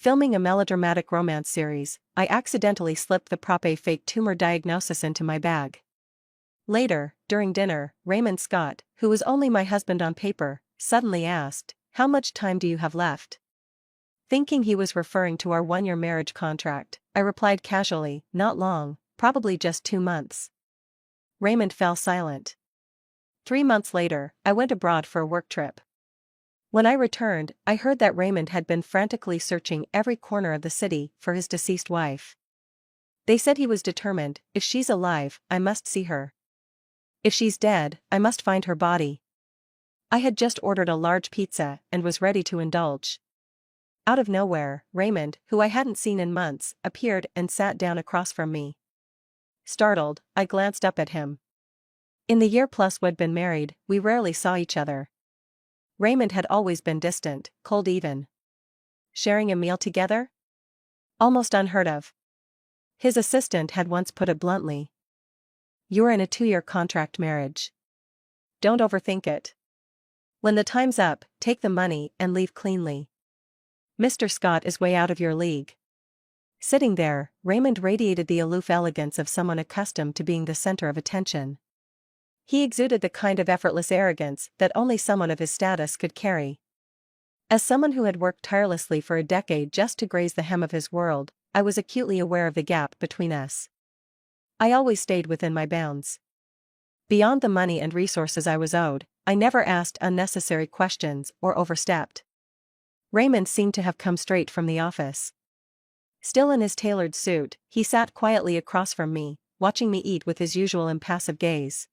Filming a melodramatic romance series, I accidentally slipped the Prop A fake tumor diagnosis into my bag. Later, during dinner, Raymond Scott, who was only my husband on paper, suddenly asked, "How much time do you have left?" Thinking he was referring to our one-year marriage contract, I replied casually, "Not long, probably just 2 months." Raymond fell silent. 3 months later, I went abroad for a work trip. When I returned, I heard that Raymond had been frantically searching every corner of the city for his deceased wife. They said he was determined, if she's alive, I must see her. If she's dead, I must find her body. I had just ordered a large pizza and was ready to indulge. Out of nowhere, Raymond, who I hadn't seen in months, appeared and sat down across from me. Startled, I glanced up at him. In the year plus we'd been married, we rarely saw each other. Raymond had always been distant, cold even. Sharing a meal together? Almost unheard of. His assistant had once put it bluntly. "You're in a 2-year contract marriage. Don't overthink it. When the time's up, take the money and leave cleanly. Mr. Scott is way out of your league." Sitting there, Raymond radiated the aloof elegance of someone accustomed to being the center of attention. He exuded the kind of effortless arrogance that only someone of his status could carry. As someone who had worked tirelessly for a decade just to graze the hem of his world, I was acutely aware of the gap between us. I always stayed within my bounds. Beyond the money and resources I was owed, I never asked unnecessary questions or overstepped. Raymond seemed to have come straight from the office. Still in his tailored suit, he sat quietly across from me, watching me eat with his usual impassive gaze.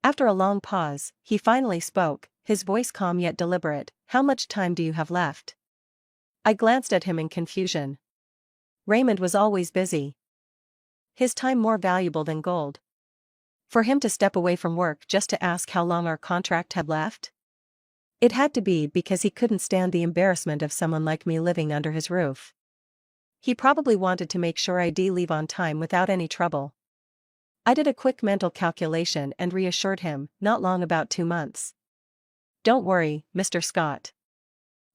After a long pause, he finally spoke, his voice calm yet deliberate. "How much time do you have left?" I glanced at him in confusion. Raymond was always busy. His time more valuable than gold. For him to step away from work just to ask how long our contract had left? It had to be because he couldn't stand the embarrassment of someone like me living under his roof. He probably wanted to make sure I'd leave on time without any trouble. I did a quick mental calculation and reassured him, "Not long, about 2 months. Don't worry, Mr. Scott.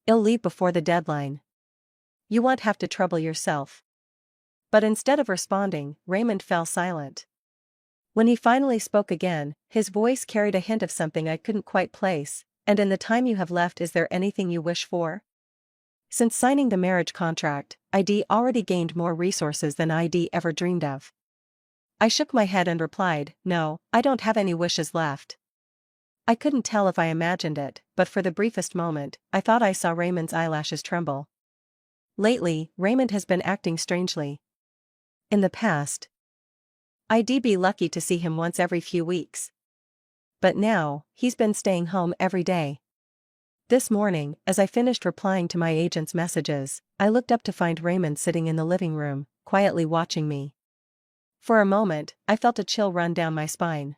I'll leave before the deadline. You won't have to trouble yourself." But instead of responding, Raymond fell silent. When he finally spoke again, his voice carried a hint of something I couldn't quite place. "And in the time you have left, is there anything you wish for?" Since signing the marriage contract, I'd already gained more resources than I'd ever dreamed of. I shook my head and replied, "No, I don't have any wishes left." I couldn't tell if I imagined it, but for the briefest moment, I thought I saw Raymond's eyelashes tremble. Lately, Raymond has been acting strangely. In the past, I'd be lucky to see him once every few weeks. But now, he's been staying home every day. This morning, as I finished replying to my agent's messages, I looked up to find Raymond sitting in the living room, quietly watching me. For a moment, I felt a chill run down my spine.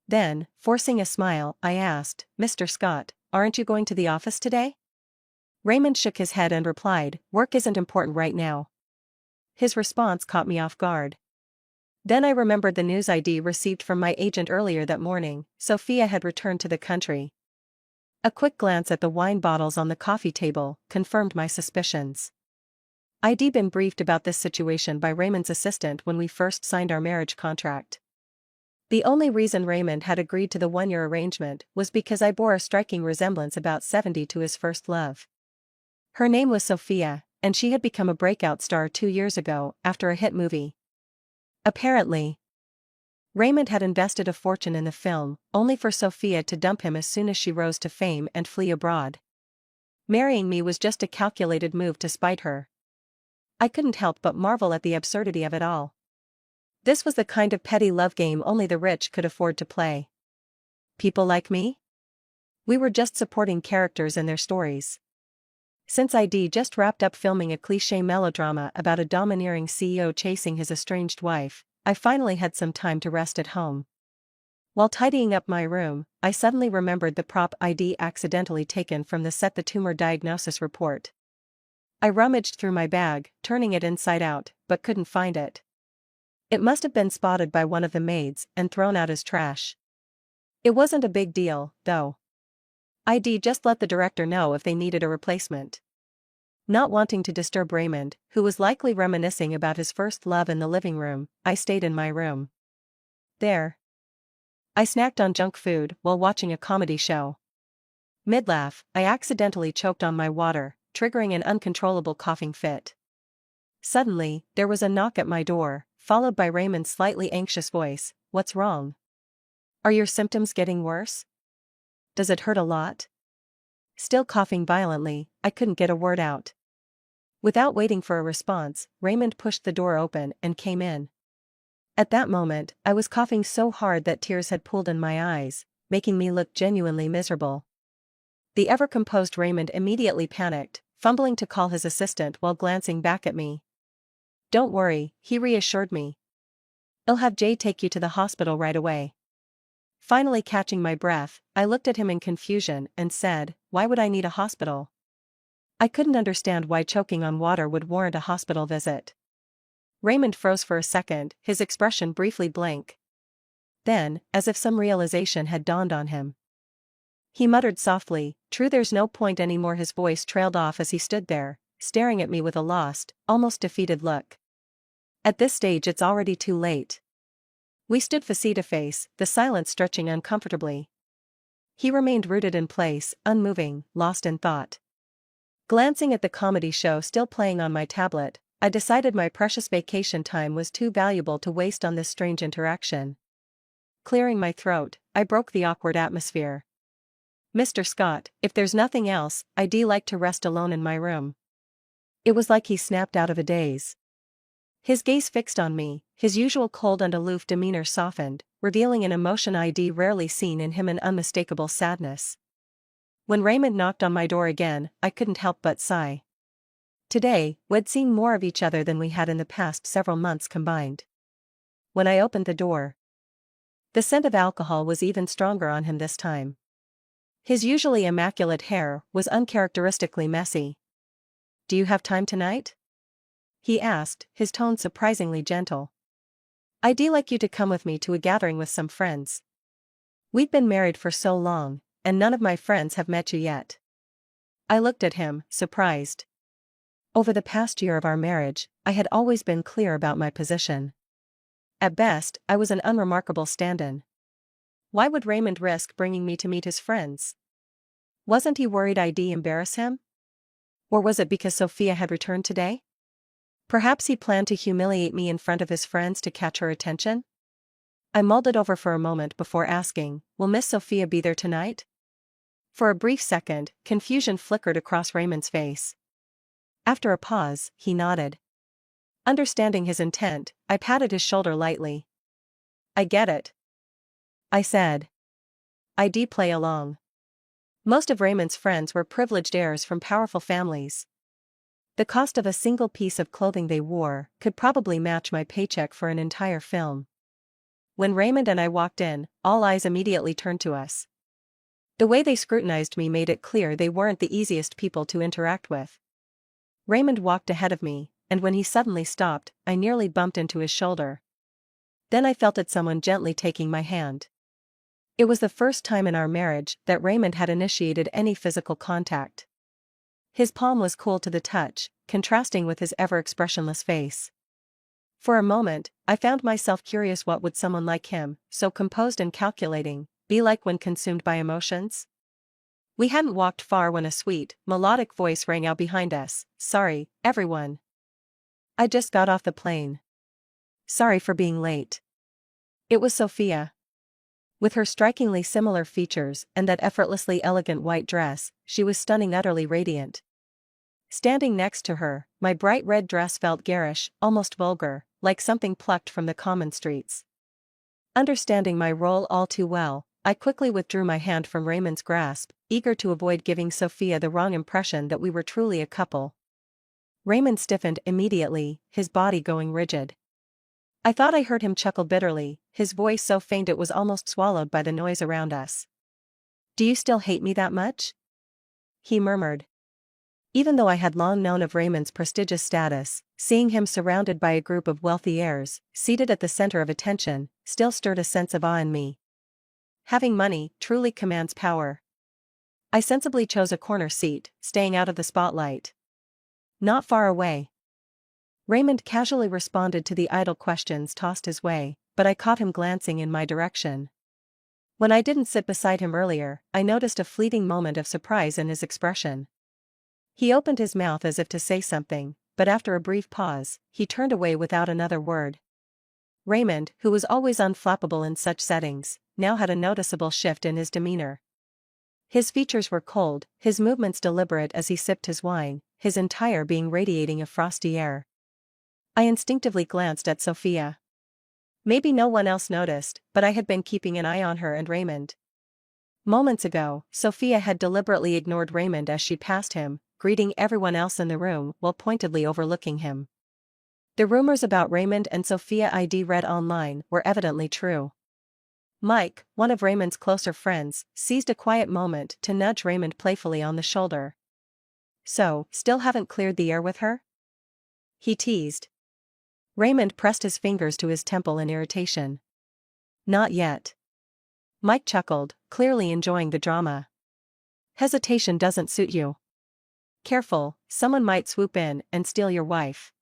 Then, forcing a smile, I asked, "Mr. Scott, aren't you going to the office today?" Raymond shook his head and replied, "Work isn't important right now." His response caught me off guard. Then I remembered the news I'd received from my agent earlier that morning. Sophia had returned to the country. A quick glance at the wine bottles on the coffee table confirmed my suspicions. I'd been briefed about this situation by Raymond's assistant when we first signed our marriage contract. The only reason Raymond had agreed to the one-year arrangement was because I bore a striking resemblance about 70 to his first love. Her name was Sophia, and she had become a breakout star 2 years ago after a hit movie. Apparently, Raymond had invested a fortune in the film, only for Sophia to dump him as soon as she rose to fame and flee abroad. Marrying me was just a calculated move to spite her. I couldn't help but marvel at the absurdity of it all. This was the kind of petty love game only the rich could afford to play. People like me? We were just supporting characters in their stories. Since I'd just wrapped up filming a cliché melodrama about a domineering CEO chasing his estranged wife, I finally had some time to rest at home. While tidying up my room, I suddenly remembered the prop I'd accidentally taken from the set the tumor diagnosis report. I rummaged through my bag, turning it inside out, but couldn't find it. It must have been spotted by one of the maids and thrown out as trash. It wasn't a big deal, though. I'd just let the director know if they needed a replacement. Not wanting to disturb Raymond, who was likely reminiscing about his first love in the living room, I stayed in my room. There, I snacked on junk food while watching a comedy show. Mid-laugh, I accidentally choked on my water, triggering an uncontrollable coughing fit. Suddenly, there was a knock at my door, followed by Raymond's slightly anxious voice. "What's wrong? Are your symptoms getting worse? Does it hurt a lot?" Still coughing violently, I couldn't get a word out. Without waiting for a response, Raymond pushed the door open and came in. At that moment, I was coughing so hard that tears had pooled in my eyes, making me look genuinely miserable. The ever-composed Raymond immediately panicked, fumbling to call his assistant while glancing back at me. "Don't worry," he reassured me. "I'll have Jay take you to the hospital right away." Finally catching my breath, I looked at him in confusion and said, "Why would I need a hospital?" I couldn't understand why choking on water would warrant a hospital visit. Raymond froze for a second, his expression briefly blank. Then, as if some realization had dawned on him, he muttered softly, "True, there's no point anymore." His voice trailed off as he stood there, staring at me with a lost, almost defeated look. At this stage it's already too late. We stood face to face, the silence stretching uncomfortably. He remained rooted in place, unmoving, lost in thought. Glancing at the comedy show still playing on my tablet, I decided my precious vacation time was too valuable to waste on this strange interaction. Clearing my throat, I broke the awkward atmosphere. "Mr. Scott, if there's nothing else, I'd like to rest alone in my room." It was like he snapped out of a daze. His gaze fixed on me, his usual cold and aloof demeanor softened, revealing an emotion I'd rarely seen in him, an unmistakable sadness. When Raymond knocked on my door again, I couldn't help but sigh. Today, we'd seen more of each other than we had in the past several months combined. When I opened the door, the scent of alcohol was even stronger on him this time. His usually immaculate hair was uncharacteristically messy. "Do you have time tonight?" he asked, his tone surprisingly gentle. "I'd like you to come with me to a gathering with some friends. We've been married for so long, and none of my friends have met you yet." I looked at him, surprised. Over the past year of our marriage, I had always been clear about my position. At best, I was an unremarkable stand-in. Why would Raymond risk bringing me to meet his friends? Wasn't he worried I'd embarrass him? Or was it because Sophia had returned today? Perhaps he planned to humiliate me in front of his friends to catch her attention? I mulled it over for a moment before asking, "Will Miss Sophia be there tonight?" For a brief second, confusion flickered across Raymond's face. After a pause, he nodded. Understanding his intent, I patted his shoulder lightly. "I get it," I said. "I'd play along." Most of Raymond's friends were privileged heirs from powerful families. The cost of a single piece of clothing they wore could probably match my paycheck for an entire film. When Raymond and I walked in, all eyes immediately turned to us. The way they scrutinized me made it clear they weren't the easiest people to interact with. Raymond walked ahead of me, and when he suddenly stopped, I nearly bumped into his shoulder. Then I felt it, someone gently taking my hand. It was the first time in our marriage that Raymond had initiated any physical contact. His palm was cool to the touch, contrasting with his ever-expressionless face. For a moment, I found myself curious, what would someone like him, so composed and calculating, be like when consumed by emotions? We hadn't walked far when a sweet, melodic voice rang out behind us. "Sorry, everyone. I just got off the plane. Sorry for being late." It was Sophia. With her strikingly similar features and that effortlessly elegant white dress, she was stunning, utterly radiant. Standing next to her, my bright red dress felt garish, almost vulgar, like something plucked from the common streets. Understanding my role all too well, I quickly withdrew my hand from Raymond's grasp, eager to avoid giving Sophia the wrong impression that we were truly a couple. Raymond stiffened immediately, his body going rigid. I thought I heard him chuckle bitterly, his voice so faint it was almost swallowed by the noise around us. "Do you still hate me that much?" he murmured. Even though I had long known of Raymond's prestigious status, seeing him surrounded by a group of wealthy heirs, seated at the center of attention, still stirred a sense of awe in me. Having money truly commands power. I sensibly chose a corner seat, staying out of the spotlight. Not far away. Raymond casually responded to the idle questions tossed his way, but I caught him glancing in my direction. When I didn't sit beside him earlier, I noticed a fleeting moment of surprise in his expression. He opened his mouth as if to say something, but after a brief pause, he turned away without another word. Raymond, who was always unflappable in such settings, now had a noticeable shift in his demeanor. His features were cold, his movements deliberate as he sipped his wine, his entire being radiating a frosty air. I instinctively glanced at Sophia. Maybe no one else noticed, but I had been keeping an eye on her and Raymond. Moments ago, Sophia had deliberately ignored Raymond as she passed him, greeting everyone else in the room while pointedly overlooking him. The rumors about Raymond and Sophia I'd read online were evidently true. Mike, one of Raymond's closer friends, seized a quiet moment to nudge Raymond playfully on the shoulder. "So, still haven't cleared the air with her?" he teased. Raymond pressed his fingers to his temple in irritation. "Not yet." Mike chuckled, clearly enjoying the drama. "Hesitation doesn't suit you. Careful, someone might swoop in and steal your wife."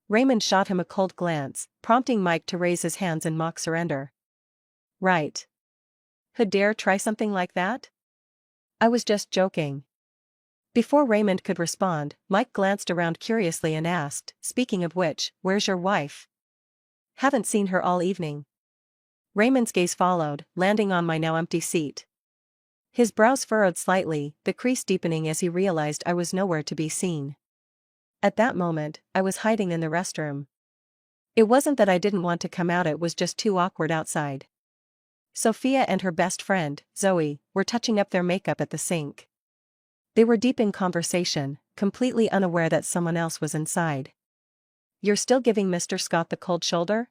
Raymond shot him a cold glance, prompting Mike to raise his hands in mock surrender. "Right. Who'd dare try something like that? I was just joking." Before Raymond could respond, Mike glanced around curiously and asked, "Speaking of which, where's your wife? Haven't seen her all evening." Raymond's gaze followed, landing on my now empty seat. His brows furrowed slightly, the crease deepening as he realized I was nowhere to be seen. At that moment, I was hiding in the restroom. It wasn't that I didn't want to come out, it was just too awkward outside. Sophia and her best friend, Zoe, were touching up their makeup at the sink. They were deep in conversation, completely unaware that someone else was inside. "You're still giving Mr. Scott the cold shoulder?"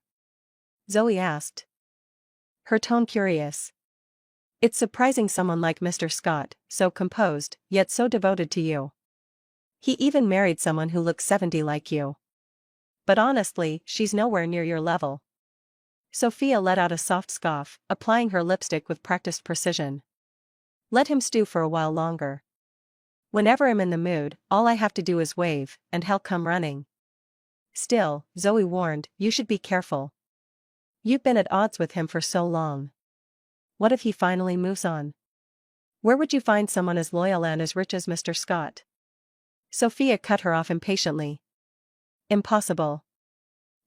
Zoe asked, her tone curious. "It's surprising someone like Mr. Scott, so composed, yet so devoted to you. He even married someone who looks 70 like you. But honestly, she's nowhere near your level." Sophia let out a soft scoff, applying her lipstick with practiced precision. "Let him stew for a while longer. Whenever I'm in the mood, all I have to do is wave, and he'll come running." Still, Zoe warned, "You should be careful. You've been at odds with him for so long. What if he finally moves on? Where would you find someone as loyal and as rich as Mr. Scott?" Sophia cut her off impatiently. "Impossible.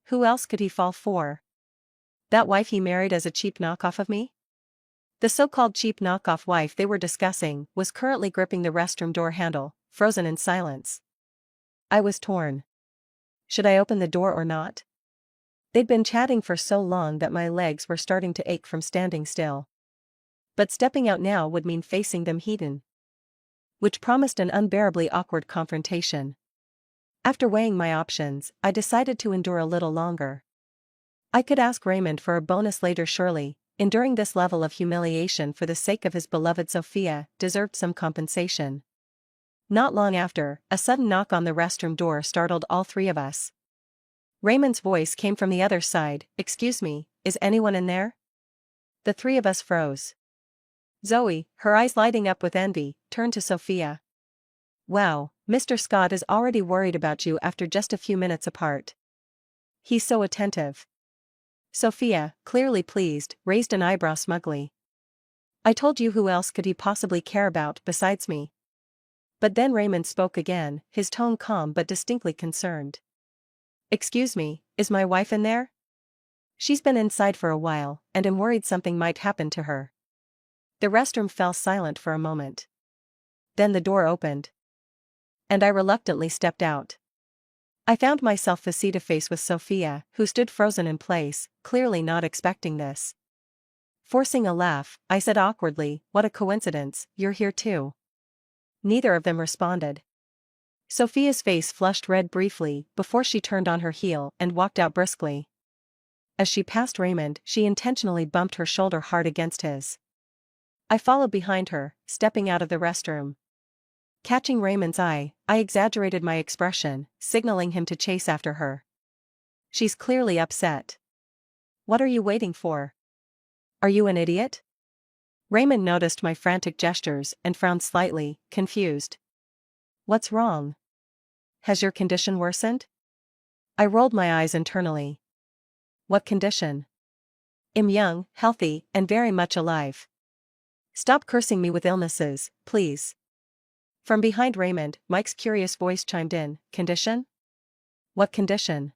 Who else could he fall for? That wife he married as a cheap knockoff of me?" The so-called cheap knockoff wife they were discussing was currently gripping the restroom door handle, frozen in silence. I was torn. Should I open the door or not? They'd been chatting for so long that my legs were starting to ache from standing still. But stepping out now would mean facing them head-on, which promised an unbearably awkward confrontation. After weighing my options, I decided to endure a little longer. I could ask Raymond for a bonus later surely. Enduring this level of humiliation for the sake of his beloved Sophia deserved some compensation. Not long after, a sudden knock on the restroom door startled all three of us. Raymond's voice came from the other side. "Excuse me, is anyone in there?" The three of us froze. Zoe, her eyes lighting up with envy, turned to Sophia. "Wow, Mr. Scott is already worried about you after just a few minutes apart. He's so attentive." Sophia, clearly pleased, raised an eyebrow smugly. "I told you, who else could he possibly care about besides me?" But then Raymond spoke again, his tone calm but distinctly concerned. "Excuse me, is my wife in there? She's been inside for a while, and I'm worried something might happen to her." The restroom fell silent for a moment. Then the door opened. And I reluctantly stepped out. I found myself face-to-face with Sophia, who stood frozen in place, clearly not expecting this. Forcing a laugh, I said awkwardly, "What a coincidence, you're here too." Neither of them responded. Sophia's face flushed red briefly before she turned on her heel and walked out briskly. As she passed Raymond, she intentionally bumped her shoulder hard against his. I followed behind her, stepping out of the restroom. Catching Raymond's eye, I exaggerated my expression, signaling him to chase after her. "She's clearly upset. What are you waiting for? Are you an idiot?" Raymond noticed my frantic gestures and frowned slightly, confused. "What's wrong? Has your condition worsened? I rolled my eyes internally. What condition? I'm young, healthy, and very much alive. Stop cursing me with illnesses, please. From behind Raymond, Mike's curious voice chimed in. Condition? What condition?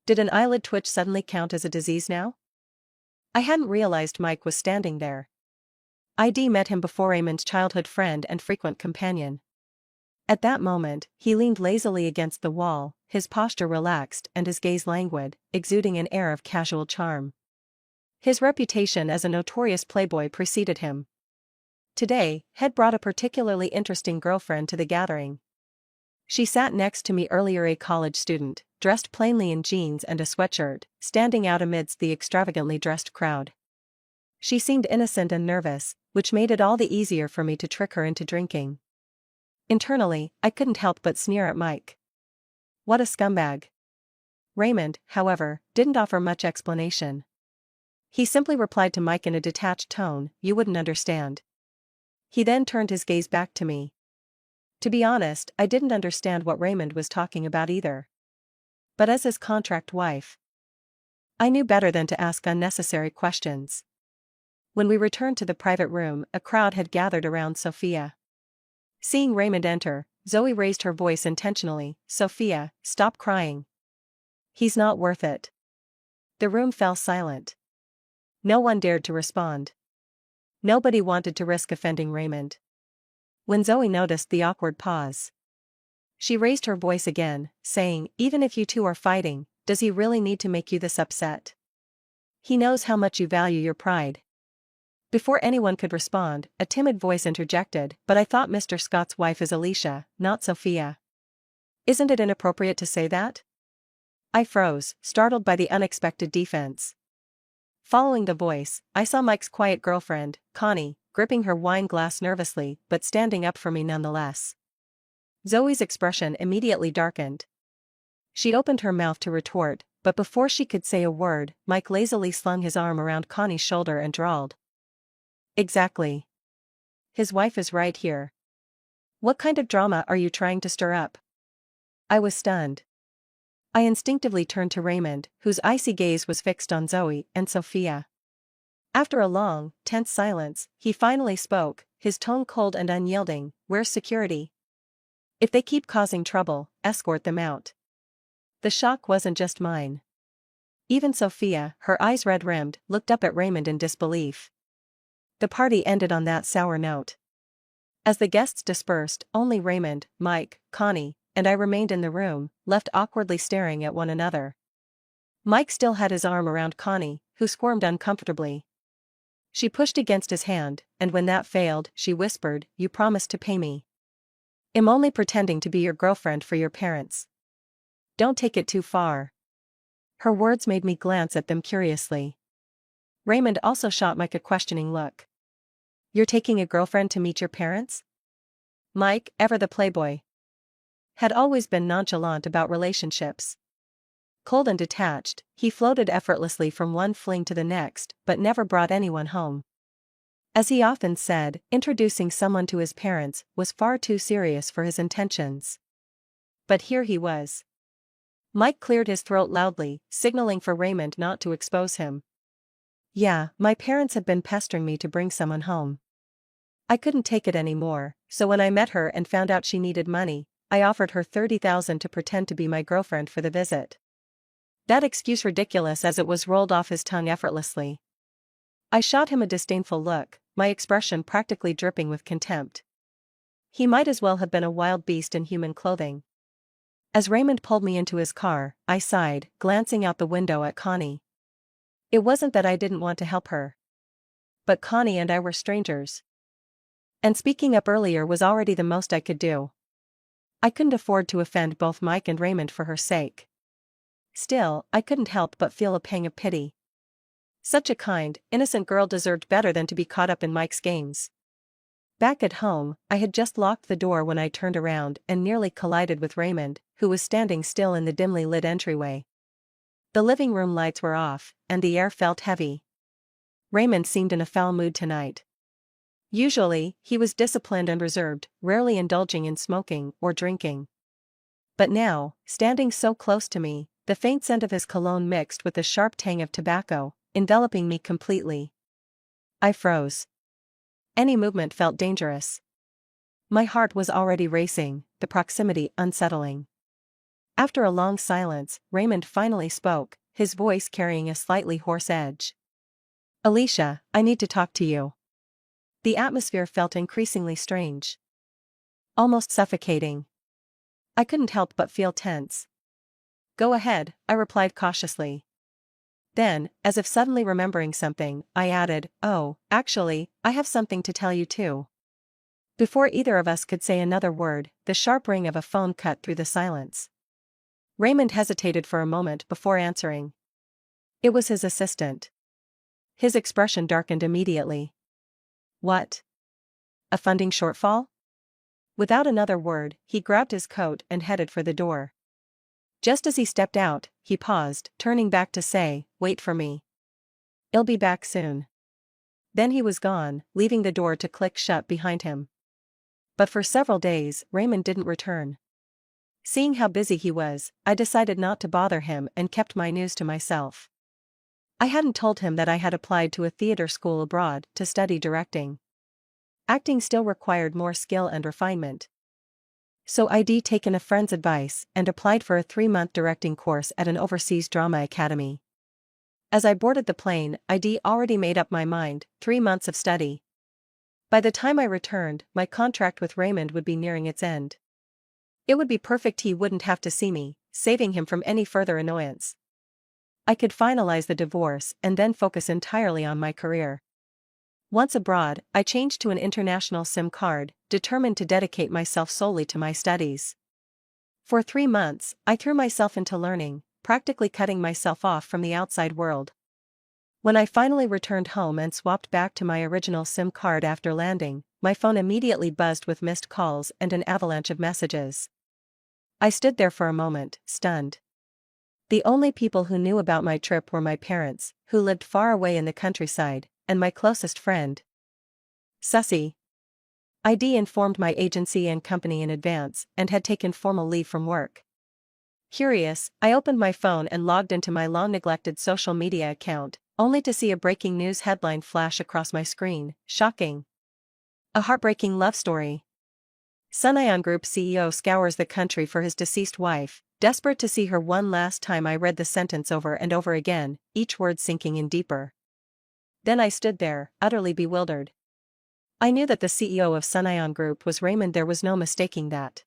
Did an eyelid twitch suddenly count as a disease now? I hadn't realized Mike was standing there. I'd met him before, Raymond's childhood friend and frequent companion. At that moment, he leaned lazily against the wall, his posture relaxed and his gaze languid, exuding an air of casual charm. His reputation as a notorious playboy preceded him. Today, had brought a particularly interesting girlfriend to the gathering. She sat next to me earlier, a college student, dressed plainly in jeans and a sweatshirt, standing out amidst the extravagantly dressed crowd. She seemed innocent and nervous, which made it all the easier for me to trick her into drinking. Internally, I couldn't help but sneer at Mike. What a scumbag. Raymond, however, didn't offer much explanation. He simply replied to Mike in a detached tone, "You wouldn't understand." He then turned his gaze back to me. To be honest, I didn't understand what Raymond was talking about either. But as his contract wife, I knew better than to ask unnecessary questions. When we returned to the private room, a crowd had gathered around Sophia. Seeing Raymond enter, Zoe raised her voice intentionally. "Sophia, stop crying. He's not worth it." The room fell silent. No one dared to respond. Nobody wanted to risk offending Raymond. When Zoe noticed the awkward pause, she raised her voice again, saying, "Even if you two are fighting, does he really need to make you this upset? He knows how much you value your pride." Before anyone could respond, a timid voice interjected, "But I thought Mr. Scott's wife is Alicia, not Sophia. Isn't it inappropriate to say that?" I froze, startled by the unexpected defense. Following the voice, I saw Mike's quiet girlfriend, Connie, gripping her wine glass nervously but standing up for me nonetheless. Zoe's expression immediately darkened. She opened her mouth to retort, but before she could say a word, Mike lazily slung his arm around Connie's shoulder and drawled, "Exactly. His wife is right here. What kind of drama are you trying to stir up?" I was stunned. I instinctively turned to Raymond, whose icy gaze was fixed on Zoe and Sophia. After a long, tense silence, he finally spoke, his tone cold and unyielding. "Where's security? If they keep causing trouble, escort them out." The shock wasn't just mine. Even Sophia, her eyes red-rimmed, looked up at Raymond in disbelief. The party ended on that sour note. As the guests dispersed, only Raymond, Mike, Connie, and I remained in the room, left awkwardly staring at one another. Mike still had his arm around Connie, who squirmed uncomfortably. She pushed against his hand, and when that failed, she whispered, "You promised to pay me. I'm only pretending to be your girlfriend for your parents. Don't take it too far." Her words made me glance at them curiously. Raymond also shot Mike a questioning look. "You're taking a girlfriend to meet your parents?" Mike, ever the playboy, had always been nonchalant about relationships. Cold and detached, he floated effortlessly from one fling to the next, but never brought anyone home. As he often said, introducing someone to his parents was far too serious for his intentions. But here he was. Mike cleared his throat loudly, signaling for Raymond not to expose him. "Yeah, my parents have been pestering me to bring someone home. I couldn't take it anymore, so when I met her and found out she needed money, I offered her $30,000 to pretend to be my girlfriend for the visit." That excuse, ridiculous as it was, rolled off his tongue effortlessly. I shot him a disdainful look, my expression practically dripping with contempt. He might as well have been a wild beast in human clothing. As Raymond pulled me into his car, I sighed, glancing out the window at Connie. It wasn't that I didn't want to help her. But Connie and I were strangers. And speaking up earlier was already the most I could do. I couldn't afford to offend both Mike and Raymond for her sake. Still, I couldn't help but feel a pang of pity. Such a kind, innocent girl deserved better than to be caught up in Mike's games. Back at home, I had just locked the door when I turned around and nearly collided with Raymond, who was standing still in the dimly lit entryway. The living room lights were off, and the air felt heavy. Raymond seemed in a foul mood tonight. Usually, he was disciplined and reserved, rarely indulging in smoking or drinking. But now, standing so close to me, the faint scent of his cologne mixed with the sharp tang of tobacco, enveloping me completely. I froze. Any movement felt dangerous. My heart was already racing, the proximity unsettling. After a long silence, Raymond finally spoke, his voice carrying a slightly hoarse edge. "Alicia, I need to talk to you." The atmosphere felt increasingly strange. Almost suffocating. I couldn't help but feel tense. "Go ahead," I replied cautiously. Then, as if suddenly remembering something, I added, "Oh, actually, I have something to tell you too." Before either of us could say another word, the sharp ring of a phone cut through the silence. Raymond hesitated for a moment before answering. It was his assistant. His expression darkened immediately. "What? A funding shortfall?" Without another word, he grabbed his coat and headed for the door. Just as he stepped out, he paused, turning back to say, "Wait for me. I'll be back soon." Then he was gone, leaving the door to click shut behind him. But for several days, Raymond didn't return. Seeing how busy he was, I decided not to bother him and kept my news to myself. I hadn't told him that I had applied to a theater school abroad to study directing. Acting still required more skill and refinement. So I'd taken a friend's advice and applied for a 3-month directing course at an overseas drama academy. As I boarded the plane, I'd already made up my mind, 3 months of study. By the time I returned, my contract with Raymond would be nearing its end. It would be perfect, he wouldn't have to see me, saving him from any further annoyance. I could finalize the divorce and then focus entirely on my career. Once abroad, I changed to an international SIM card, determined to dedicate myself solely to my studies. For 3 months, I threw myself into learning, practically cutting myself off from the outside world. When I finally returned home and swapped back to my original SIM card after landing, my phone immediately buzzed with missed calls and an avalanche of messages. I stood there for a moment, stunned. The only people who knew about my trip were my parents, who lived far away in the countryside, and my closest friend, Sussy. I'd informed my agency and company in advance and had taken formal leave from work. Curious, I opened my phone and logged into my long-neglected social media account, only to see a breaking news headline flash across my screen. Shocking. A heartbreaking love story. Sunayan Group CEO scours the country for his deceased wife, desperate to see her one last time. I read the sentence over and over again, each word sinking in deeper. Then I stood there, utterly bewildered. I knew that the CEO of Sunayan Group was Raymond, there was no mistaking that.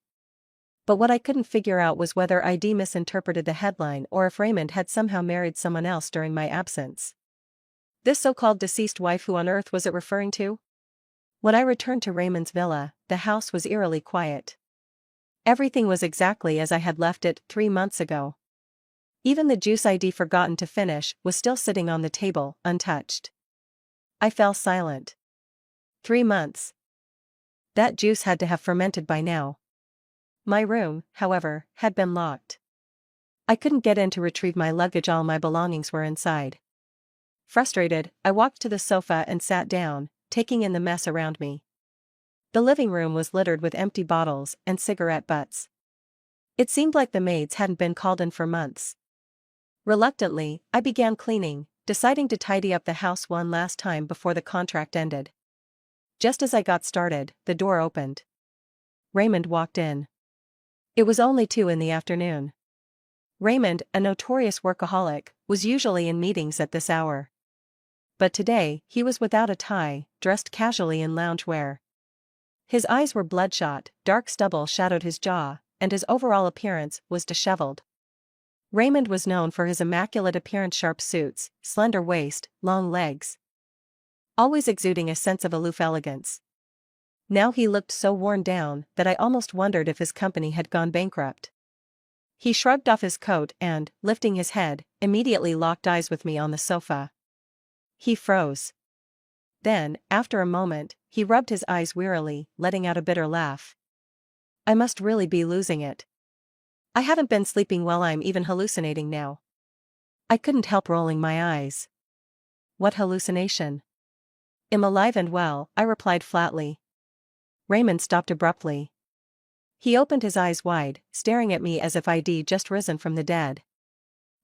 But what I couldn't figure out was whether I'd misinterpreted the headline or if Raymond had somehow married someone else during my absence. This so-called deceased wife, who on earth was it referring to? When I returned to Raymond's villa, the house was eerily quiet. Everything was exactly as I had left it 3 months ago. Even the juice I'd forgotten to finish was still sitting on the table, untouched. I fell silent. 3 months. That juice had to have fermented by now. My room, however, had been locked. I couldn't get in to retrieve my luggage, all my belongings were inside. Frustrated, I walked to the sofa and sat down, taking in the mess around me. The living room was littered with empty bottles and cigarette butts. It seemed like the maids hadn't been called in for months. Reluctantly, I began cleaning, deciding to tidy up the house one last time before the contract ended. Just as I got started, the door opened. Raymond walked in. It was only 2 in the afternoon. Raymond, a notorious workaholic, was usually in meetings at this hour. But today, he was without a tie, dressed casually in loungewear. His eyes were bloodshot, dark stubble shadowed his jaw, and his overall appearance was disheveled. Raymond was known for his immaculate appearance, sharp suits, slender waist, long legs, always exuding a sense of aloof elegance. Now he looked so worn down that I almost wondered if his company had gone bankrupt. He shrugged off his coat and, lifting his head, immediately locked eyes with me on the sofa. He froze. Then, after a moment, he rubbed his eyes wearily, letting out a bitter laugh. I must really be losing it. I haven't been sleeping well, I'm even hallucinating now. I couldn't help rolling my eyes. What hallucination? I'm alive and well, I replied flatly. Raymond stopped abruptly. He opened his eyes wide, staring at me as if I'd just risen from the dead.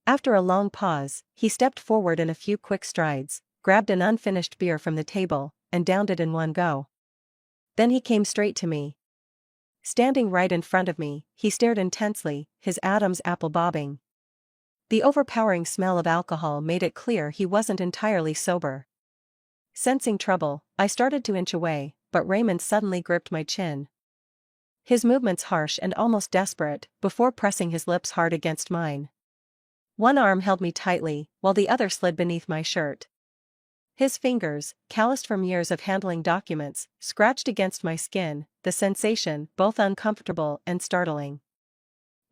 After a long pause, he stepped forward in a few quick strides, grabbed an unfinished beer from the table, and downed it in one go. Then he came straight to me. Standing right in front of me, he stared intensely, his Adam's apple bobbing. The overpowering smell of alcohol made it clear he wasn't entirely sober. Sensing trouble, I started to inch away, but Raymond suddenly gripped my chin. His movements harsh and almost desperate, before pressing his lips hard against mine. One arm held me tightly, while the other slid beneath my shirt. His fingers, calloused from years of handling documents, scratched against my skin, the sensation both uncomfortable and startling.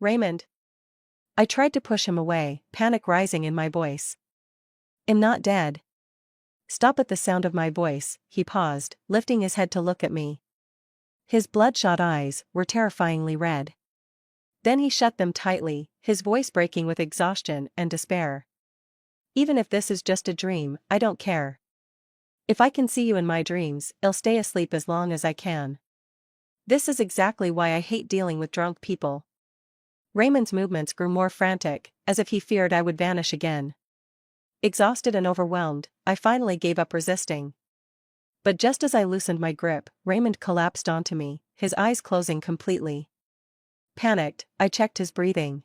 Raymond. I tried to push him away, panic rising in my voice. I'm not dead. Stop at the sound of my voice, he paused, lifting his head to look at me. His bloodshot eyes were terrifyingly red. Then he shut them tightly, his voice breaking with exhaustion and despair. Even if this is just a dream, I don't care. If I can see you in my dreams, I'll stay asleep as long as I can. This is exactly why I hate dealing with drunk people. Raymond's movements grew more frantic, as if he feared I would vanish again. Exhausted and overwhelmed, I finally gave up resisting. But just as I loosened my grip, Raymond collapsed onto me, his eyes closing completely. Panicked, I checked his breathing.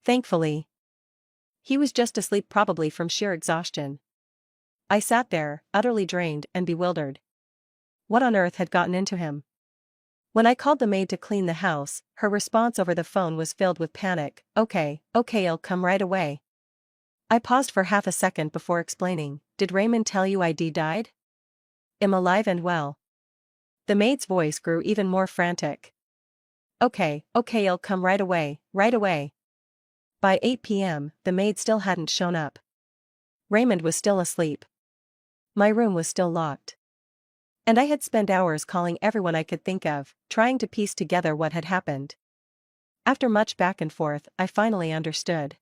Thankfully, he was just asleep, probably from sheer exhaustion. I sat there, utterly drained and bewildered. What on earth had gotten into him? When I called the maid to clean the house, her response over the phone was filled with panic. Okay, I'll come right away. I paused for half a second before explaining. Did Raymond tell you I'd died? I'm alive and well. The maid's voice grew even more frantic. Okay, I'll come right away, right away. By 8 p.m., the maid still hadn't shown up. Raymond was still asleep. My room was still locked. And I had spent hours calling everyone I could think of, trying to piece together what had happened. After much back and forth, I finally understood.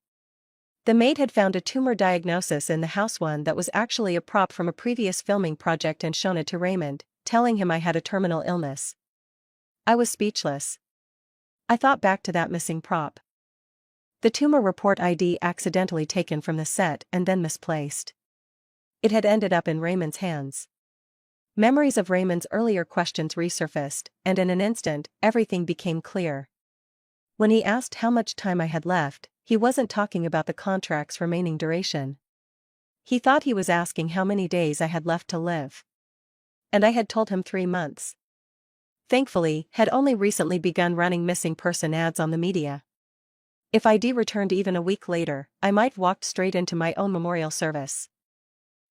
The maid had found a tumor diagnosis in the house, one that was actually a prop from a previous filming project, and shown it to Raymond, telling him I had a terminal illness. I was speechless. I thought back to that missing prop. The tumor report ID accidentally taken from the set and then misplaced. It had ended up in Raymond's hands. Memories of Raymond's earlier questions resurfaced, and in an instant, everything became clear. When he asked how much time I had left, he wasn't talking about the contract's remaining duration. He thought he was asking how many days I had left to live. And I had told him 3 months. Thankfully, had only recently begun running missing person ads on the media. If I'd returned even a week later, I might walked straight into my own memorial service.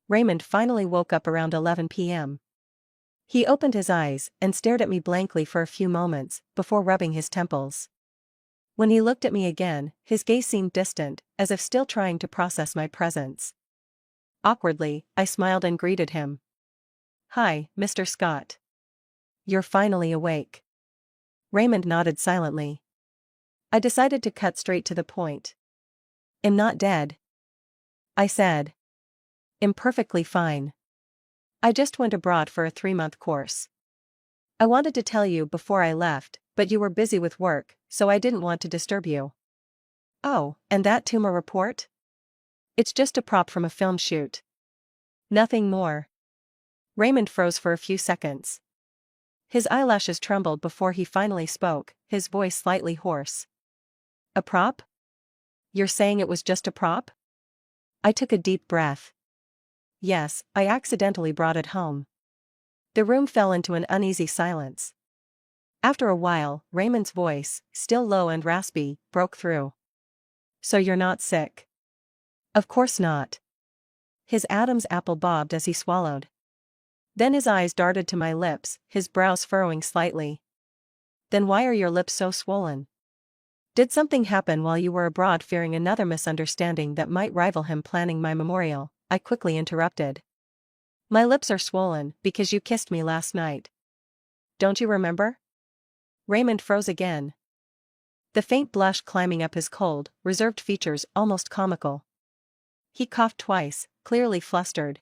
Raymond finally woke up around 11 p.m. He opened his eyes and stared at me blankly for a few moments, before rubbing his temples. When he looked at me again, his gaze seemed distant, as if still trying to process my presence. Awkwardly, I smiled and greeted him. Hi, Mr. Scott. You're finally awake. Raymond nodded silently. I decided to cut straight to the point. I'm not dead, I said. I'm perfectly fine. I just went abroad for a 3-month course. I wanted to tell you before I left, but you were busy with work, so I didn't want to disturb you. Oh, and that tumor report? It's just a prop from a film shoot. Nothing more. Raymond froze for a few seconds. His eyelashes trembled before he finally spoke, his voice slightly hoarse. A prop? You're saying it was just a prop? I took a deep breath. Yes, I accidentally brought it home. The room fell into an uneasy silence. After a while, Raymond's voice, still low and raspy, broke through. So you're not sick? Of course not. His Adam's apple bobbed as he swallowed. Then his eyes darted to my lips, his brows furrowing slightly. Then why are your lips so swollen? Did something happen while you were abroad? Fearing another misunderstanding that might rival him planning my memorial, I quickly interrupted. My lips are swollen because you kissed me last night. Don't you remember? Raymond froze again. The faint blush climbing up his cold, reserved features almost comical. He coughed twice, clearly flustered.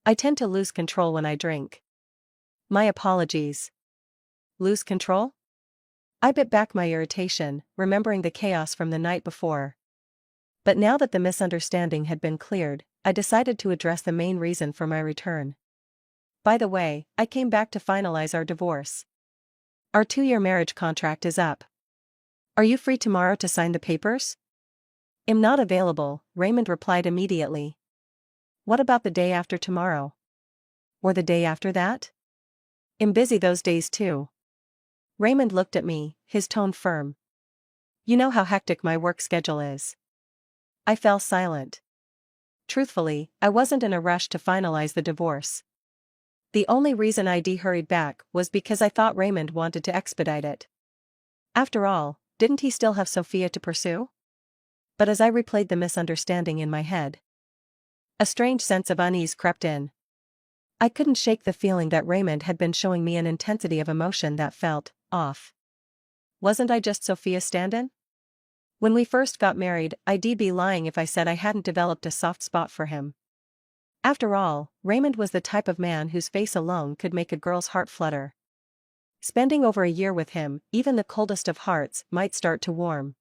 I tend to lose control when I drink. My apologies. Lose control? I bit back my irritation, remembering the chaos from the night before. But now that the misunderstanding had been cleared, I decided to address the main reason for my return. By the way, I came back to finalize our divorce. Our 2-year marriage contract is up. Are you free tomorrow to sign the papers? Am not available, Raymond replied immediately. What about the day after tomorrow? Or the day after that? I'm busy those days too. Raymond looked at me, his tone firm. You know how hectic my work schedule is. I fell silent. Truthfully, I wasn't in a rush to finalize the divorce. The only reason I hurried back was because I thought Raymond wanted to expedite it. After all, didn't he still have Sophia to pursue? But as I replayed the misunderstanding in my head, a strange sense of unease crept in. I couldn't shake the feeling that Raymond had been showing me an intensity of emotion that felt off. Wasn't I just Sophia's stand-in? When we first got married, I'd be lying if I said I hadn't developed a soft spot for him. After all, Raymond was the type of man whose face alone could make a girl's heart flutter. Spending over a year with him, even the coldest of hearts might start to warm.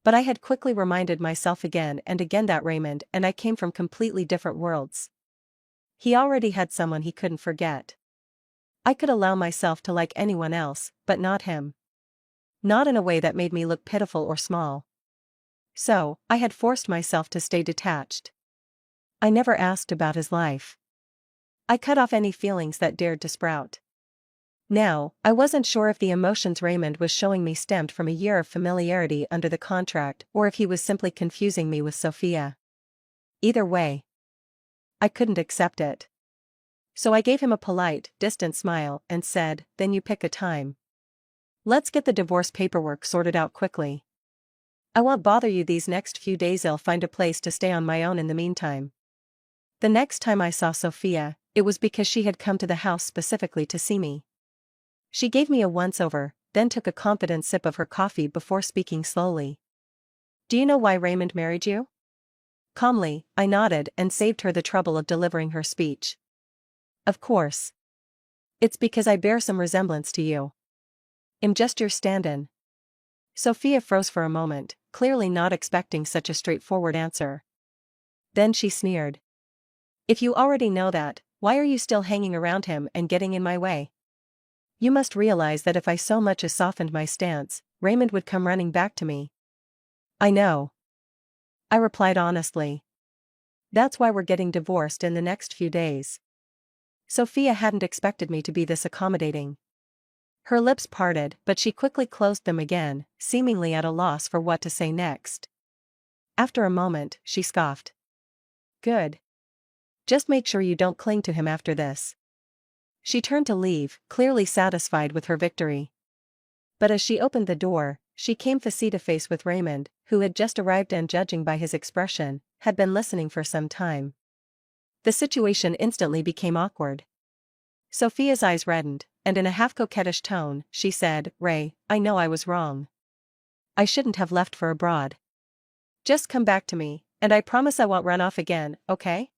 But I had quickly reminded myself again and again that Raymond and I came from completely different worlds. He already had someone he couldn't forget. I could allow myself to like anyone else, but not him. Not in a way that made me look pitiful or small. So, I had forced myself to stay detached. I never asked about his life. I cut off any feelings that dared to sprout. Now, I wasn't sure if the emotions Raymond was showing me stemmed from a year of familiarity under the contract or if he was simply confusing me with Sophia. Either way, I couldn't accept it. So I gave him a polite, distant smile and said, "Then you pick a time. Let's get the divorce paperwork sorted out quickly. I won't bother you these next few days. I'll find a place to stay on my own in the meantime." The next time I saw Sophia, it was because she had come to the house specifically to see me. She gave me a once-over, then took a confident sip of her coffee before speaking slowly. "Do you know why Raymond married you?" Calmly, I nodded and saved her the trouble of delivering her speech. "Of course. It's because I bear some resemblance to you. I'm just your stand-in." Sophia froze for a moment, clearly not expecting such a straightforward answer. Then she sneered. "If you already know that, why are you still hanging around him and getting in my way? You must realize that if I so much as softened my stance, Raymond would come running back to me." "I know," I replied honestly. "That's why we're getting divorced in the next few days." Sophia hadn't expected me to be this accommodating. Her lips parted, but she quickly closed them again, seemingly at a loss for what to say next. After a moment, she scoffed. "Good. Just make sure you don't cling to him after this." She turned to leave, clearly satisfied with her victory. But as she opened the door, she came face-to-face with Raymond, who had just arrived and, judging by his expression, had been listening for some time. The situation instantly became awkward. Sophia's eyes reddened, and in a half-coquettish tone, she said, "Ray, I know I was wrong. I shouldn't have left for abroad. Just come back to me, and I promise I won't run off again, okay?"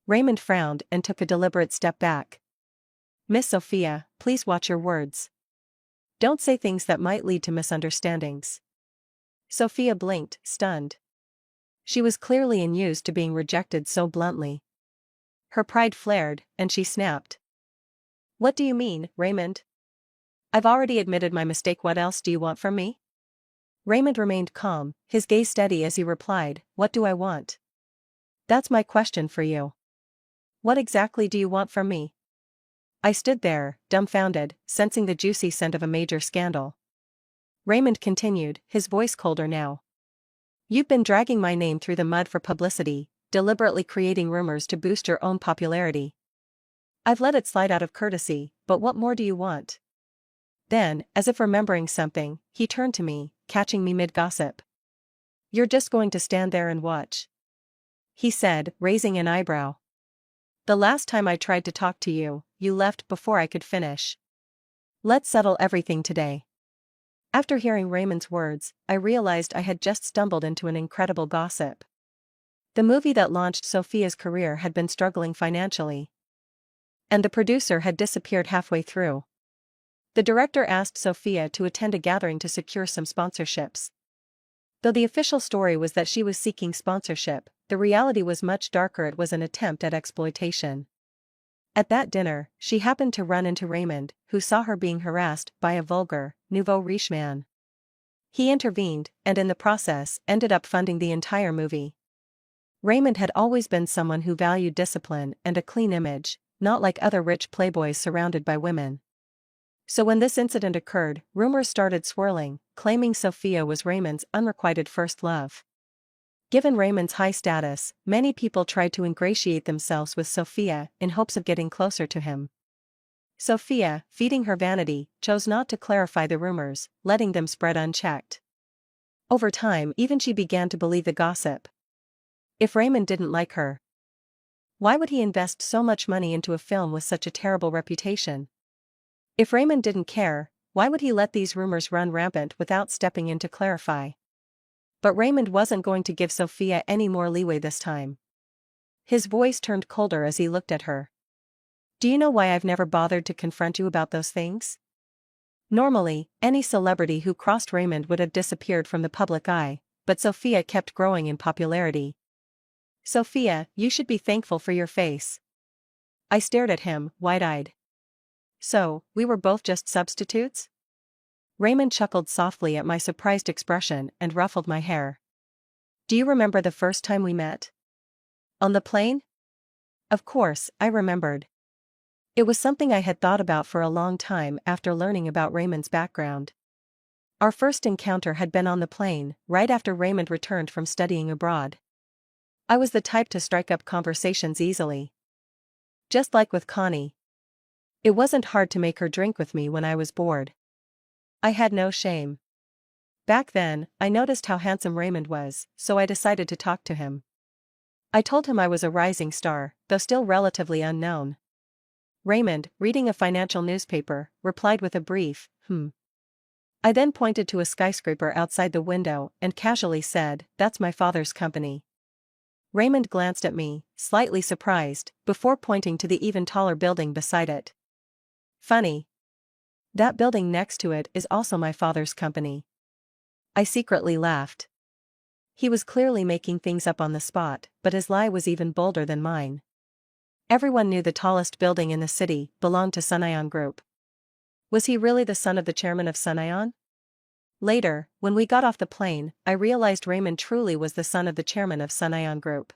Raymond frowned and took a deliberate step back. "Miss Sophia, please watch your words. Don't say things that might lead to misunderstandings." Sophia blinked, stunned. She was clearly unused to being rejected so bluntly. Her pride flared, and she snapped. "What do you mean, Raymond? I've already admitted my mistake. What else do you want from me?" Raymond remained calm, his gaze steady as he replied, "What do I want? That's my question for you. What exactly do you want from me?" I stood there, dumbfounded, sensing the juicy scent of a major scandal. Raymond continued, his voice colder now. "You've been dragging my name through the mud for publicity, deliberately creating rumors to boost your own popularity. I've let it slide out of courtesy, but what more do you want?" Then, as if remembering something, he turned to me, catching me mid-gossip. "You're just going to stand there and watch?" he said, raising an eyebrow. "The last time I tried to talk to you, you left before I could finish. Let's settle everything today." After hearing Raymond's words, I realized I had just stumbled into an incredible gossip. The movie that launched Sophia's career had been struggling financially. And the producer had disappeared halfway through. The director asked Sophia to attend a gathering to secure some sponsorships. Though the official story was that she was seeking sponsorship, the reality was much darker. It was an attempt at exploitation. At that dinner, she happened to run into Raymond, who saw her being harassed by a vulgar, nouveau riche man. He intervened, and in the process, ended up funding the entire movie. Raymond had always been someone who valued discipline and a clean image, not like other rich playboys surrounded by women. So when this incident occurred, rumors started swirling, claiming Sophia was Raymond's unrequited first love. Given Raymond's high status, many people tried to ingratiate themselves with Sophia in hopes of getting closer to him. Sophia, feeding her vanity, chose not to clarify the rumors, letting them spread unchecked. Over time, even she began to believe the gossip. If Raymond didn't like her, why would he invest so much money into a film with such a terrible reputation? If Raymond didn't care, why would he let these rumors run rampant without stepping in to clarify? But Raymond wasn't going to give Sophia any more leeway this time. His voice turned colder as he looked at her. Do you know why I've never bothered to confront you about those things? Normally, any celebrity who crossed Raymond would have disappeared from the public eye, but Sophia kept growing in popularity. Sophia, you should be thankful for your face. I stared at him, wide-eyed. So, we were both just substitutes? Raymond chuckled softly at my surprised expression and ruffled my hair. Do you remember the first time we met? On the plane? Of course, I remembered. It was something I had thought about for a long time after learning about Raymond's background. Our first encounter had been on the plane, right after Raymond returned from studying abroad. I was the type to strike up conversations easily. Just like with Connie. It wasn't hard to make her drink with me when I was bored. I had no shame. Back then, I noticed how handsome Raymond was, so I decided to talk to him. I told him I was a rising star, though still relatively unknown. Raymond, reading a financial newspaper, replied with a brief, I then pointed to a skyscraper outside the window and casually said, "That's my father's company." Raymond glanced at me, slightly surprised, before pointing to the even taller building beside it. Funny. That building next to it is also my father's company. I secretly laughed. He was clearly making things up on the spot, but his lie was even bolder than mine. Everyone knew the tallest building in the city belonged to Sunayon Group. Was he really the son of the chairman of Sunayon? Later, when we got off the plane, I realized Raymond truly was the son of the chairman of Sunayon Group.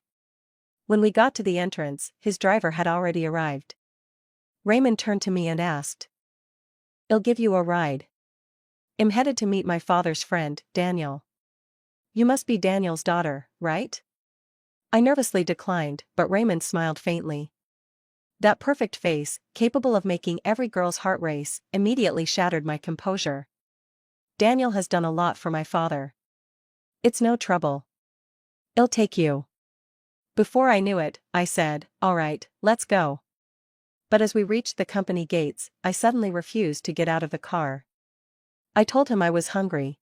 When we got to the entrance, his driver had already arrived. Raymond turned to me and asked, "I'll give you a ride. I'm headed to meet my father's friend, Daniel. You must be Daniel's daughter, right?" I nervously declined, but Raymond smiled faintly. That perfect face, capable of making every girl's heart race, immediately shattered my composure. Daniel has done a lot for my father. It's no trouble. I'll take you. Before I knew it, I said, "All right, let's go." But as we reached the company gates, I suddenly refused to get out of the car. I told him I was hungry.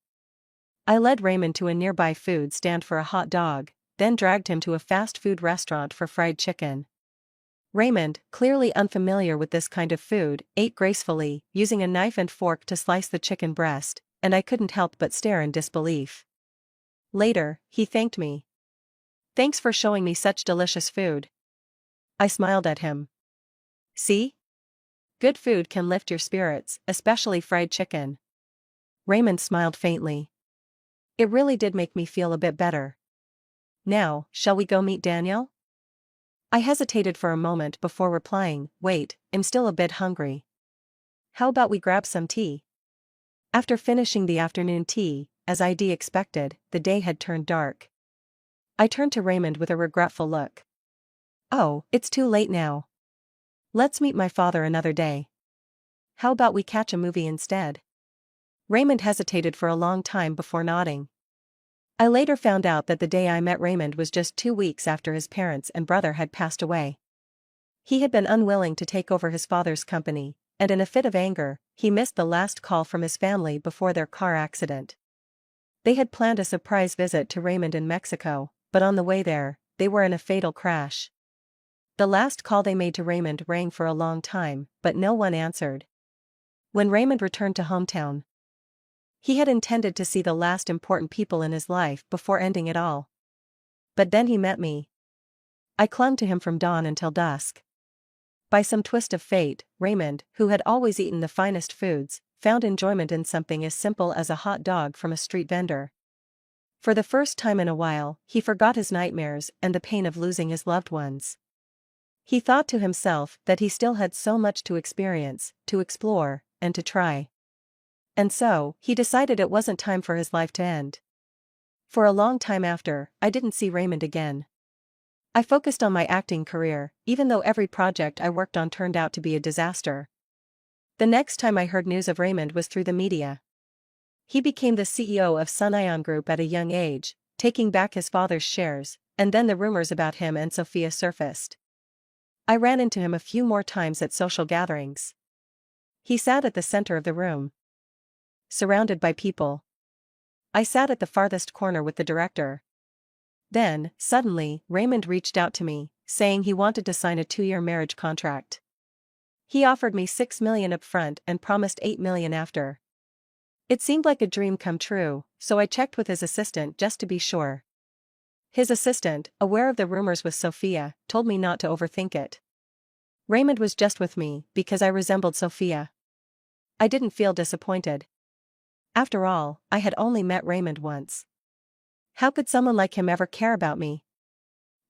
I led Raymond to a nearby food stand for a hot dog, then dragged him to a fast food restaurant for fried chicken. Raymond, clearly unfamiliar with this kind of food, ate gracefully, using a knife and fork to slice the chicken breast, and I couldn't help but stare in disbelief. Later, he thanked me. "Thanks for showing me such delicious food." I smiled at him. See? Good food can lift your spirits, especially fried chicken. Raymond smiled faintly. It really did make me feel a bit better. Now, shall we go meet Daniel? I hesitated for a moment before replying, "Wait, I'm still a bit hungry. How about we grab some tea?" After finishing the afternoon tea, as I'd expected, the day had turned dark. I turned to Raymond with a regretful look. "Oh, it's too late now. Let's meet my father another day. How about we catch a movie instead?" Raymond hesitated for a long time before nodding. I later found out that the day I met Raymond was just 2 weeks after his parents and brother had passed away. He had been unwilling to take over his father's company, and in a fit of anger, he missed the last call from his family before their car accident. They had planned a surprise visit to Raymond in Mexico, but on the way there, they were in a fatal crash. The last call they made to Raymond rang for a long time, but no one answered. When Raymond returned to hometown, he had intended to see the last important people in his life before ending it all. But then he met me. I clung to him from dawn until dusk. By some twist of fate, Raymond, who had always eaten the finest foods, found enjoyment in something as simple as a hot dog from a street vendor. For the first time in a while, he forgot his nightmares and the pain of losing his loved ones. He thought to himself that he still had so much to experience, to explore, and to try. And so, he decided it wasn't time for his life to end. For a long time after, I didn't see Raymond again. I focused on my acting career, even though every project I worked on turned out to be a disaster. The next time I heard news of Raymond was through the media. He became the CEO of Sun Ion Group at a young age, taking back his father's shares, and then the rumors about him and Sophia surfaced. I ran into him a few more times at social gatherings. He sat at the center of the room, surrounded by people. I sat at the farthest corner with the director. Then, suddenly, Raymond reached out to me, saying he wanted to sign a 2-year marriage contract. He offered me $6 million up front and promised $8 million after. It seemed like a dream come true, so I checked with his assistant just to be sure. His assistant, aware of the rumors with Sophia, told me not to overthink it. Raymond was just with me because I resembled Sophia. I didn't feel disappointed. After all, I had only met Raymond once. How could someone like him ever care about me?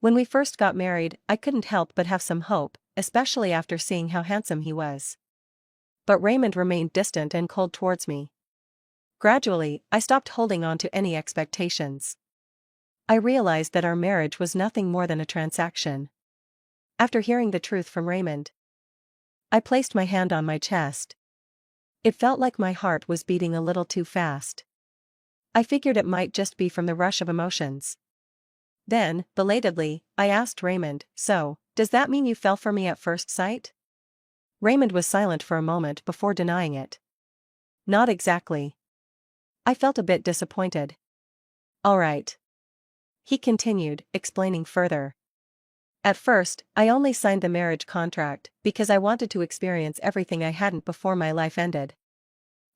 When we first got married, I couldn't help but have some hope, especially after seeing how handsome he was. But Raymond remained distant and cold towards me. Gradually, I stopped holding on to any expectations. I realized that our marriage was nothing more than a transaction. After hearing the truth from Raymond, I placed my hand on my chest. It felt like my heart was beating a little too fast. I figured it might just be from the rush of emotions. Then, belatedly, I asked Raymond, "So, does that mean you fell for me at first sight?" Raymond was silent for a moment before denying it. "Not exactly." I felt a bit disappointed. "All right," he continued, explaining further. "At first, I only signed the marriage contract because I wanted to experience everything I hadn't before my life ended.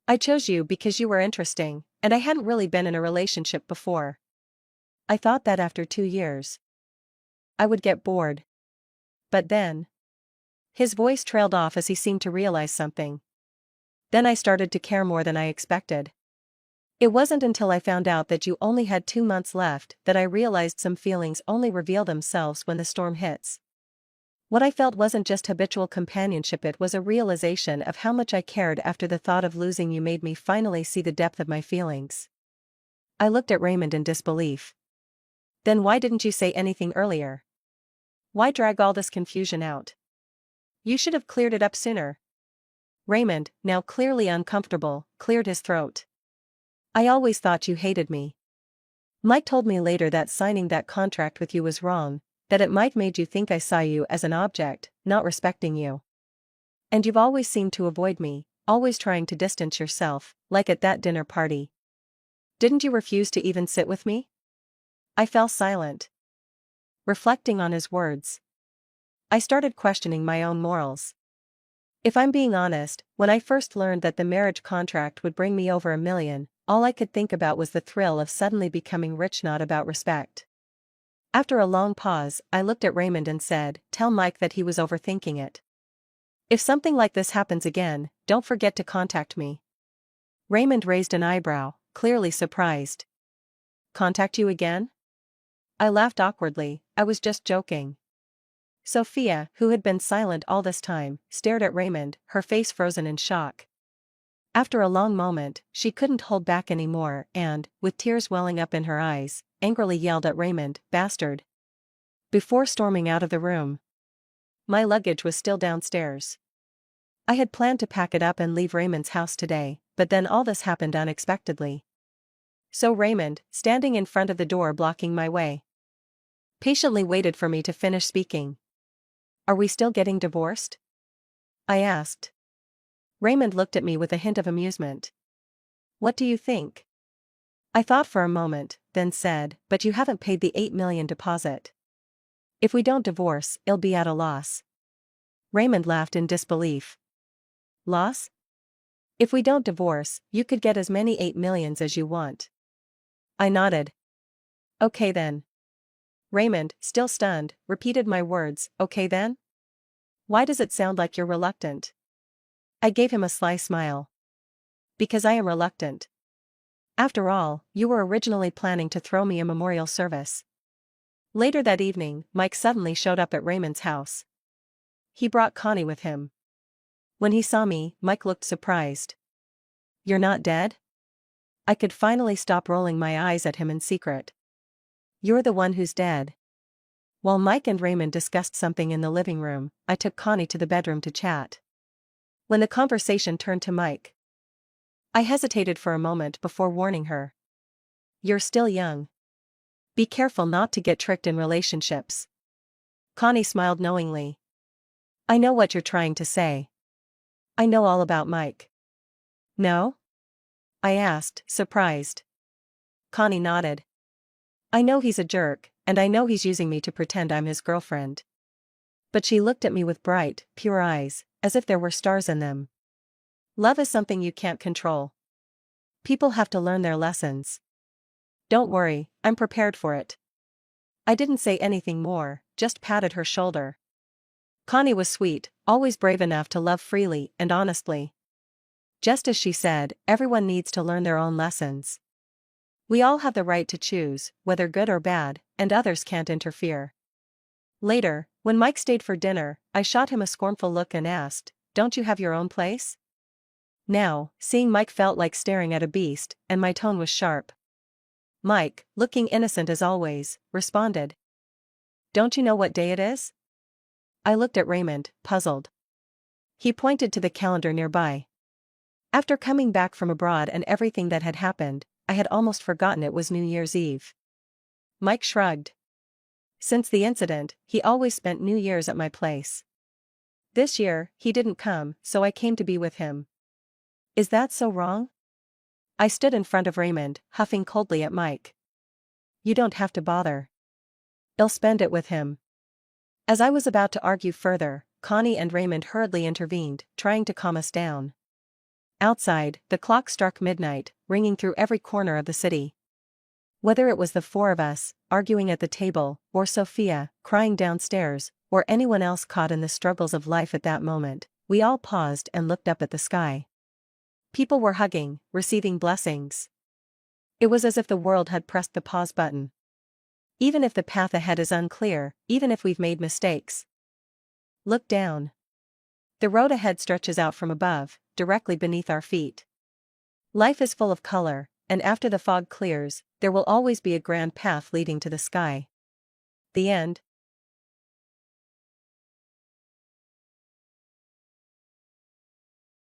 I chose you because you were interesting, and I hadn't really been in a relationship before. I thought that after 2 years, I would get bored. But then..." His voice trailed off as he seemed to realize something. "Then I started to care more than I expected. It wasn't until I found out that you only had 2 months left that I realized some feelings only reveal themselves when the storm hits. What I felt wasn't just habitual companionship, it was a realization of how much I cared. After the thought of losing you made me finally see the depth of my feelings." I looked at Raymond in disbelief. "Then why didn't you say anything earlier? Why drag all this confusion out? You should have cleared it up sooner." Raymond, now clearly uncomfortable, cleared his throat. "I always thought you hated me. Mike told me later that signing that contract with you was wrong, that it might made you think I saw you as an object, not respecting you. And you've always seemed to avoid me, always trying to distance yourself, like at that dinner party. Didn't you refuse to even sit with me?" I fell silent, reflecting on his words. I started questioning my own morals. If I'm being honest, when I first learned that the marriage contract would bring me over $1 million, all I could think about was the thrill of suddenly becoming rich, not about respect. After a long pause, I looked at Raymond and said, "Tell Mike that he was overthinking it. If something like this happens again, don't forget to contact me." Raymond raised an eyebrow, clearly surprised. "Contact you again?" I laughed awkwardly. I was just joking. Sophia, who had been silent all this time, stared at Raymond, her face frozen in shock. After a long moment, she couldn't hold back anymore and, with tears welling up in her eyes, angrily yelled at Raymond, "Bastard!" before storming out of the room. My luggage was still downstairs. I had planned to pack it up and leave Raymond's house today, but then all this happened unexpectedly. So Raymond, standing in front of the door blocking my way, patiently waited for me to finish speaking. "Are we still getting divorced?" I asked. Raymond looked at me with a hint of amusement. "What do you think?" I thought for a moment, then said, "But you haven't paid the $8 million deposit. If we don't divorce, it'll be at a loss." Raymond laughed in disbelief. "Loss?" If we don't divorce, you could get as many 8 millions as you want. I nodded. Okay then. Raymond, still stunned, repeated my words, okay then? Why does it sound like you're reluctant? I gave him a sly smile. Because I am reluctant. After all, you were originally planning to throw me a memorial service. Later that evening, Mike suddenly showed up at Raymond's house. He brought Connie with him. When he saw me, Mike looked surprised. You're not dead? I could finally stop rolling my eyes at him in secret. You're the one who's dead. While Mike and Raymond discussed something in the living room, I took Connie to the bedroom to chat. When the conversation turned to Mike, I hesitated for a moment before warning her. You're still young. Be careful not to get tricked in relationships. Connie smiled knowingly. I know what you're trying to say. I know all about Mike. No? I asked, surprised. Connie nodded. I know he's a jerk, and I know he's using me to pretend I'm his girlfriend. But she looked at me with bright, pure eyes, as if there were stars in them. Love is something you can't control. People have to learn their lessons. Don't worry, I'm prepared for it. I didn't say anything more, just patted her shoulder. Connie was sweet, always brave enough to love freely and honestly. Just as she said, everyone needs to learn their own lessons. We all have the right to choose, whether good or bad, and others can't interfere. Later, when Mike stayed for dinner, I shot him a scornful look and asked, don't you have your own place? Now, seeing Mike felt like staring at a beast, and my tone was sharp. Mike, looking innocent as always, responded. Don't you know what day it is? I looked at Raymond, puzzled. He pointed to the calendar nearby. After coming back from abroad and everything that had happened, I had almost forgotten it was New Year's Eve. Mike shrugged. Since the incident, he always spent New Year's at my place. This year, he didn't come, so I came to be with him. Is that so wrong? I stood in front of Raymond, huffing coldly at Mike. You don't have to bother. I'll spend it with him. As I was about to argue further, Connie and Raymond hurriedly intervened, trying to calm us down. Outside, the clock struck midnight, ringing through every corner of the city. Whether it was the four of us, arguing at the table, or Sophia, crying downstairs, or anyone else caught in the struggles of life at that moment, we all paused and looked up at the sky. People were hugging, receiving blessings. It was as if the world had pressed the pause button. Even if the path ahead is unclear, even if we've made mistakes. Look down. The road ahead stretches out from above, directly beneath our feet. Life is full of color, and after the fog clears, there will always be a grand path leading to the sky. The end.